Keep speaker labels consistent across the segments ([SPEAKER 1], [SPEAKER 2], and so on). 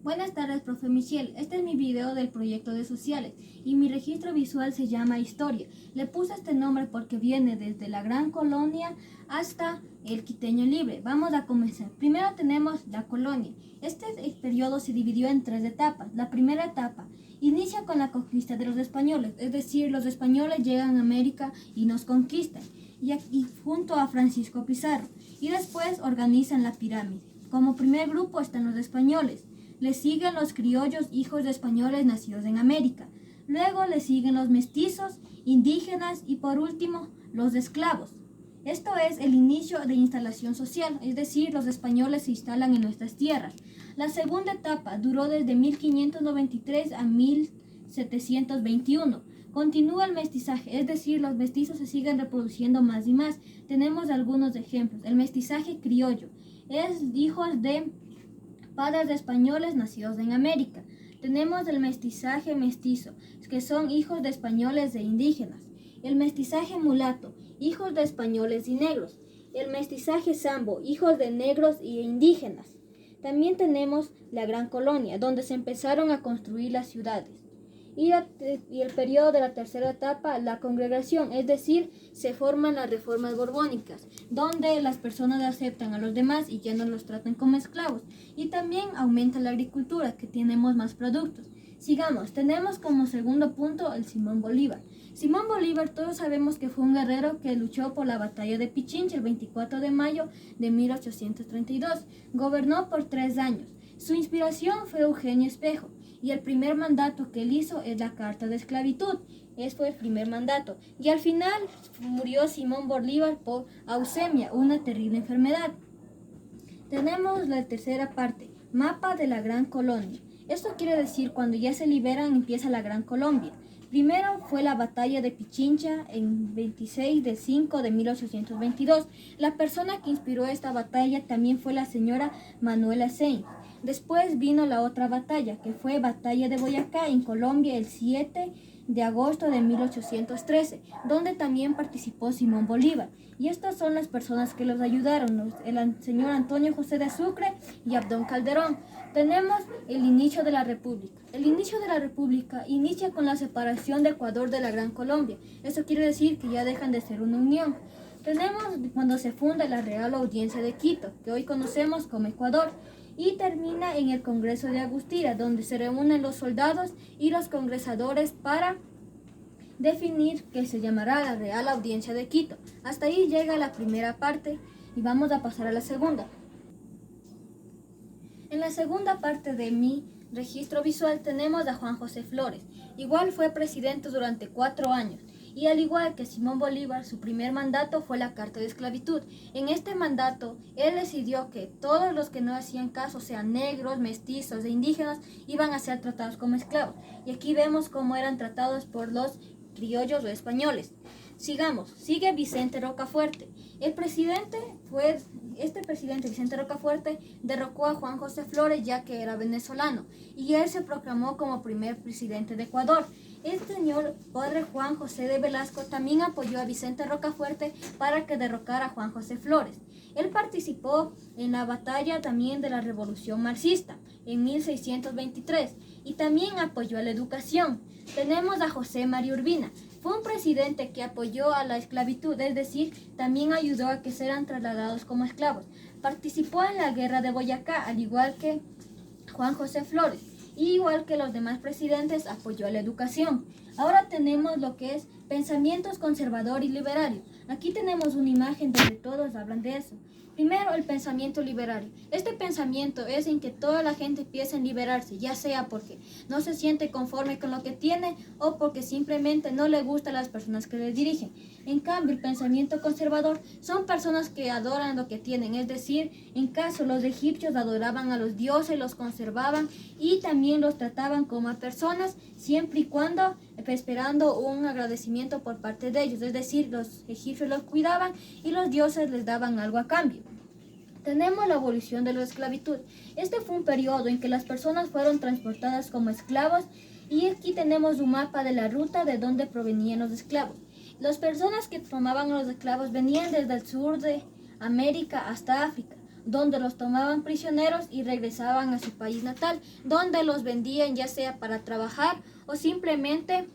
[SPEAKER 1] Buenas tardes, profe Michelle. Este es mi video del proyecto de sociales y mi registro visual se llama Historia. Le puse este nombre porque viene desde la Gran Colonia hasta el Quiteño Libre. Vamos a comenzar. Primero tenemos la colonia. Este periodo se dividió en 3 etapas. La primera etapa inicia con la conquista de los españoles, es decir, los españoles llegan a América y nos conquistan, y junto a Francisco Pizarro. Y después organizan la pirámide. Como primer grupo están los españoles. Le siguen los criollos, hijos de españoles nacidos en América. Luego le siguen los mestizos, indígenas y por último los esclavos. Esto es el inicio de instalación social, es decir, los españoles se instalan en nuestras tierras. La segunda etapa duró desde 1593 a 1721. Continúa el mestizaje, es decir, los mestizos se siguen reproduciendo más y más. Tenemos algunos ejemplos. El mestizaje criollo es hijos de padres de españoles nacidos en América. Tenemos el mestizaje mestizo, que son hijos de españoles e indígenas. El mestizaje mulato, hijos de españoles y negros. El mestizaje sambo, hijos de negros e indígenas. También tenemos la Gran Colonia, donde se empezaron a construir las ciudades. Y el periodo de la tercera etapa, la congregación, es decir, se forman las reformas borbónicas, donde las personas aceptan a los demás y ya no los tratan como esclavos. Y también aumenta la agricultura, que tenemos más productos. Sigamos, tenemos como segundo punto el Simón Bolívar. Simón Bolívar, todos sabemos que fue un guerrero que luchó por la batalla de Pichincha el 24 de mayo de 1832. Gobernó por 3 años. Su inspiración fue Eugenio Espejo. Y el primer mandato que él hizo es la Carta de Esclavitud. Ese fue el primer mandato. Y al final murió Simón Bolívar por leucemia, una terrible enfermedad. Tenemos la tercera parte, mapa de la Gran Colonia. Esto quiere decir cuando ya se liberan empieza la Gran Colombia. Primero fue la batalla de Pichincha en 26 de 5 de 1822. La persona que inspiró esta batalla también fue la señora Manuela Sainz. Después vino la otra batalla, que fue Batalla de Boyacá en Colombia el 7 de agosto de 1813, donde también participó Simón Bolívar. Y estas son las personas que los ayudaron, el señor Antonio José de Sucre y Abdón Calderón. Tenemos el inicio de la República. El inicio de la República inicia con la separación de Ecuador de la Gran Colombia. Eso quiere decir que ya dejan de ser una unión. Tenemos cuando se funda la Real Audiencia de Quito, que hoy conocemos como Ecuador. Y termina en el Congreso de Angostura, donde se reúnen los soldados y los congresadores para definir que se llamará la Real Audiencia de Quito. Hasta ahí llega la primera parte y vamos a pasar a la segunda. En la segunda parte de mi registro visual tenemos a Juan José Flores. Igual fue presidente durante 4 años. Y al igual que Simón Bolívar, su primer mandato fue la Carta de Esclavitud. En este mandato, él decidió que todos los que no hacían caso, sean negros, mestizos e indígenas, iban a ser tratados como esclavos. Y aquí vemos cómo eran tratados por los criollos o españoles. Sigamos, sigue Vicente Rocafuerte. Este presidente Vicente Rocafuerte derrocó a Juan José Flores ya que era venezolano y él se proclamó como primer presidente de Ecuador. El señor padre Juan José de Velasco también apoyó a Vicente Rocafuerte para que derrocara a Juan José Flores. Él participó en la batalla también de la Revolución Marxista en 1623 y también apoyó a la educación. Tenemos a José María Urbina. Fue un presidente que apoyó a la esclavitud, es decir, también ayudó a que sean trasladados como esclavos. Participó en la Guerra de Boyacá, al igual que Juan José Flores. Y igual que los demás presidentes, apoyó a la educación. Ahora tenemos lo que es pensamientos conservador y liberario. Aquí tenemos una imagen donde todos hablan de eso. Primero, el pensamiento liberario. Este pensamiento es en que toda la gente empieza a liberarse, ya sea porque no se siente conforme con lo que tiene o porque simplemente no le gustan las personas que le dirigen. En cambio, el pensamiento conservador son personas que adoran lo que tienen, es decir, en caso los egipcios adoraban a los dioses, los conservaban y también los trataban como a personas, siempre y cuando esperando un agradecimiento por parte de ellos, es decir, los egipcios los cuidaban y los dioses les daban algo a cambio. Tenemos la abolición de la esclavitud. Este fue un periodo en que las personas fueron transportadas como esclavos y aquí tenemos un mapa de la ruta de donde provenían los esclavos. Las personas que tomaban a los esclavos venían desde el sur de América hasta África. donde los tomaban prisioneros y regresaban a su país natal, donde los vendían ya sea para trabajar o simplemente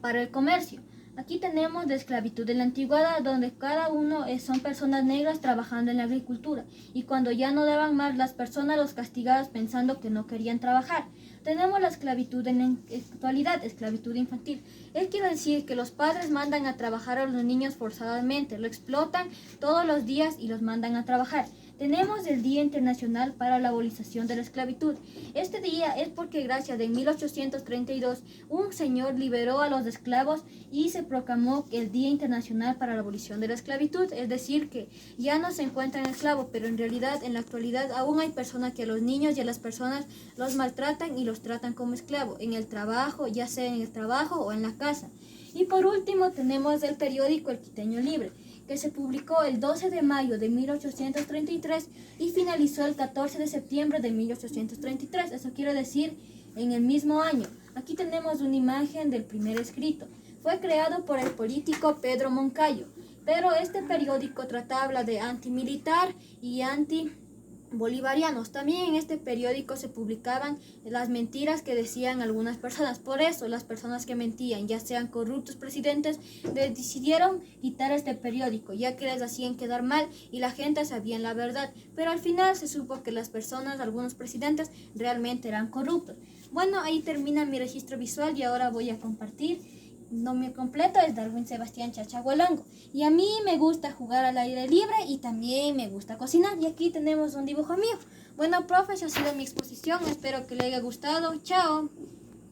[SPEAKER 1] para el comercio. Aquí tenemos la esclavitud de la antigüedad, donde cada uno son personas negras trabajando en la agricultura, y cuando ya no daban más, las personas los castigaban pensando que no querían trabajar. Tenemos la esclavitud en la actualidad, esclavitud infantil. Quiere decir que los padres mandan a trabajar a los niños forzadamente, lo explotan todos los días y los mandan a trabajar. Tenemos el Día Internacional para la Abolición de la Esclavitud. Este día es porque gracias a en 1832 un señor liberó a los esclavos y se proclamó el Día Internacional para la Abolición de la Esclavitud. Es decir, que ya no se encuentran esclavos, pero en realidad, en la actualidad, aún hay personas que a los niños y a las personas los maltratan y los tratan como esclavos, en el trabajo, ya sea en el trabajo o en la casa. Y por último tenemos el periódico El Quiteño Libre, que se publicó el 12 de mayo de 1833 y finalizó el 14 de septiembre de 1833. Eso quiere decir en el mismo año. Aquí tenemos una imagen del primer escrito. Fue creado por el político Pedro Moncayo, pero este periódico trataba de antimilitar y antibolivarianos. También en este periódico se publicaban las mentiras que decían algunas personas. Por eso las personas que mentían, ya sean corruptos presidentes, decidieron quitar este periódico, ya que les hacían quedar mal y la gente sabía la verdad. Pero al final se supo que las personas, algunos presidentes, realmente eran corruptos. Bueno, ahí termina mi registro visual y ahora voy a compartir. Nombre completo es Darwin Sebastián Chachahualango. Y a mí me gusta jugar al aire libre y también me gusta cocinar. Y aquí tenemos un dibujo mío. Bueno, profe, esa ha sido mi exposición. Espero que le haya gustado. Chao.